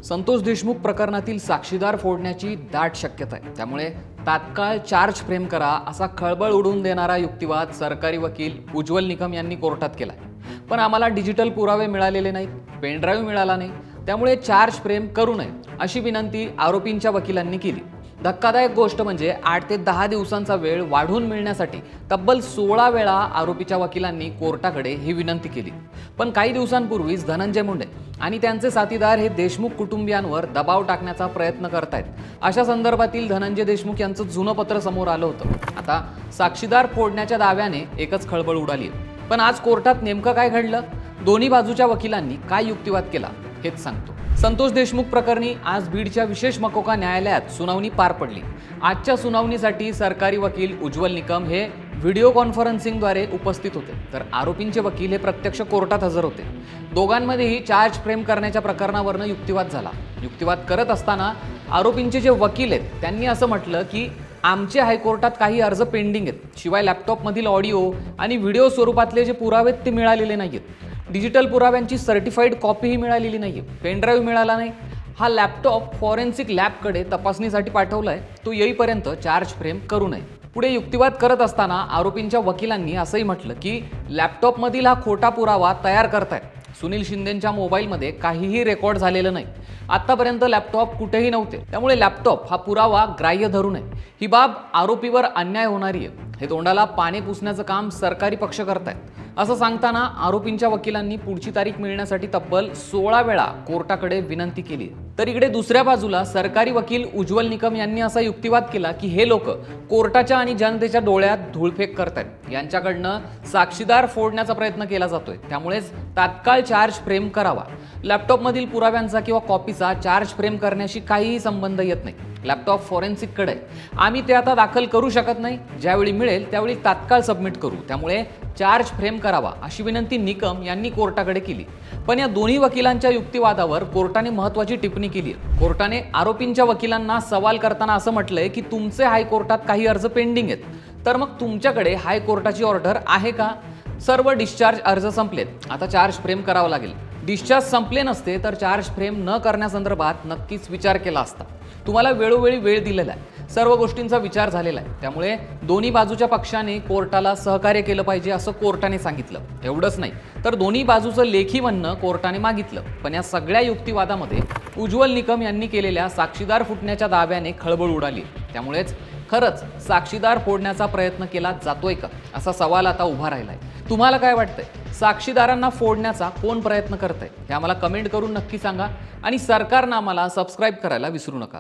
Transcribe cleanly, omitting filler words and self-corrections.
संतोष देशमुख प्रकरणातील साक्षीदार फोडण्याची दाट शक्यता आहे। त्यामुळे तात्काळ चार्ज फ्रेम करा असा खळबळ उडवून देणारा युक्तिवाद सरकारी वकील उज्ज्वल निकम यांनी कोर्टात केलाय। पण आम्हाला डिजिटल पुरावे मिळालेले नाहीत, पेनड्राईव्ह मिळाला नाही, त्यामुळे चार्ज फ्रेम करू नये अशी विनंती आरोपींच्या वकिलांनी केली। धक्कादायक गोष्ट म्हणजे 8 ते 10 दिवसांचा वेळ वाढवून मिळण्यासाठी तब्बल 16 वेळा आरोपीच्या वकिलांनी कोर्टाकडे ही विनंती केली। पण काही दिवसांपूर्वीच धनंजय मुंडे आणि त्यांचे साथीदार हे देशमुख कुटुंबियांवर दबाव टाकण्याचा प्रयत्न करतायत अशा संदर्भातील धनंजय देशमुख यांचं जुनं पत्र समोर आलं होतं। आता साक्षीदार फोडण्याच्या दाव्याने एकच खळबळ उडाली आहे। पण आज कोर्टात नेमकं काय घडलं, दोन्ही बाजूच्या वकिलांनी काय युक्तिवाद केला हेच सांगतो। संतोष देशमुख प्रकरणी आज बीडच्या विशेष मकोका न्यायालयात सुनावणी पार पडली। आजच्या सुनावणीसाठी सरकारी वकील उज्ज्वल निकम हे व्हिडिओ कॉन्फरन्सिंगद्वारे उपस्थित होते, तर आरोपींचे वकील हे प्रत्यक्ष कोर्टात हजर होते। दोघांमध्येही चार्ज फ्रेम करण्याच्या प्रकरणावरनं युक्तिवाद झाला। युक्तिवाद करत असताना आरोपींचे जे वकील आहेत त्यांनी असं म्हटलं की आमचे हायकोर्टात काही अर्ज पेंडिंग आहेत, शिवाय लॅपटॉपमधील ऑडिओ आणि व्हिडिओ स्वरूपातले जे पुरावे ते मिळालेले नाहीत, डिजिटल पुराव्यांची सर्टिफाईड कॉपीही मिळालेली नाहीये, पेनड्राईव्ह मिळाला नाही, हा लॅपटॉप फॉरेन्सिक लॅबकडे तपासणीसाठी पाठवलाय, तो येईपर्यंत चार्ज फ्रेम करू नये। पुढे युक्तिवाद करत असताना आरोपींच्या वकिलांनी असंही म्हटलं की लॅपटॉपमधील हा खोटा पुरावा तयार करतायत, सुनील शिंदेंच्या मोबाईलमध्ये काहीही रेकॉर्ड झालेलं नाही, आतापर्यंत लॅपटॉप कुठेही नव्हते, त्यामुळे लॅपटॉप हा पुरावा ग्राह्य धरू नये। ही बाब आरोपीवर अन्याय होणारी आहे, हे तोंडाला पाणी पुसण्याचं काम सरकारी पक्ष करतायत असं सांगताना आरोपींच्या वकिलांनी पुढची तारीख मिळण्यासाठी तब्बल 16 वेळा कोर्टाकडे विनंती केली। तर इकडे दुसऱ्या बाजूला सरकारी वकील उज्ज्वल निकम यांनी असा युक्तिवाद केला की हे लोक कोर्टाच्या आणि जनतेच्या डोळ्यात धूळफेक करतायत, यांच्याकडनं साक्षीदार फोडण्याचा प्रयत्न केला जातोय, त्यामुळेच तात्काळ चार्ज फ्रेम करावा। लॅपटॉपमधील पुराव्यांचा किंवा कॉपीचा चार्ज फ्रेम करण्याशी काहीही संबंध येत नाही, लॅपटॉप फॉरेन्सिककडे, आम्ही ते आता दाखल करू शकत नाही, ज्यावेळी मिळेल त्यावेळी तात्काळ सबमिट करू, त्यामुळे चार्ज फ्रेम करावा अशी विनंती निकम यांनी कोर्टाकडे केली। पण या दोन्ही वकिलांच्या युक्तिवादावर कोर्टाने महत्त्वाची टिप्पणी केली आहे। कोर्टाने आरोपींच्या वकिलांना सवाल करताना असं म्हटलंय की तुमचे हायकोर्टात काही अर्ज पेंडिंग आहेत, तर मग तुमच्याकडे हायकोर्टाची ऑर्डर आहे का? सर्व डिस्चार्ज अर्ज संपलेत, आता चार्ज फ्रेम करावा लागेल। डिस्चार्ज संपले नसते तर चार्ज फ्रेम न करण्यासंदर्भात नक्कीच विचार केला असता। तुम्हाला वेळोवेळी वेळ दिलेला आहे, सर्व गोष्टींचा विचार झालेला आहे, त्यामुळे दोन्ही बाजूच्या पक्षाने कोर्टाला सहकार्य केलं पाहिजे असं कोर्टाने सांगितलं। एवढंच नाही तर दोन्ही बाजूचं लेखी म्हणणं कोर्टाने मागितलं। पण या सगळ्या युक्तिवादामध्ये उज्ज्वल निकम यांनी केलेल्या साक्षीदार फुटण्याच्या दाव्याने खळबळ उडाली। त्यामुळेच खरंच साक्षीदार फोडण्याचा प्रयत्न केला जातोय का असा सवाल आता उभा राहिलाय। तुम्हाला काय वाटतंय, साक्षीदारांना फोडण्याचा कोण प्रयत्न करतंय हे आम्हाला कमेंट करून नक्की सांगा आणि सरकारनं आम्हाला सबस्क्राईब करायला विसरू नका।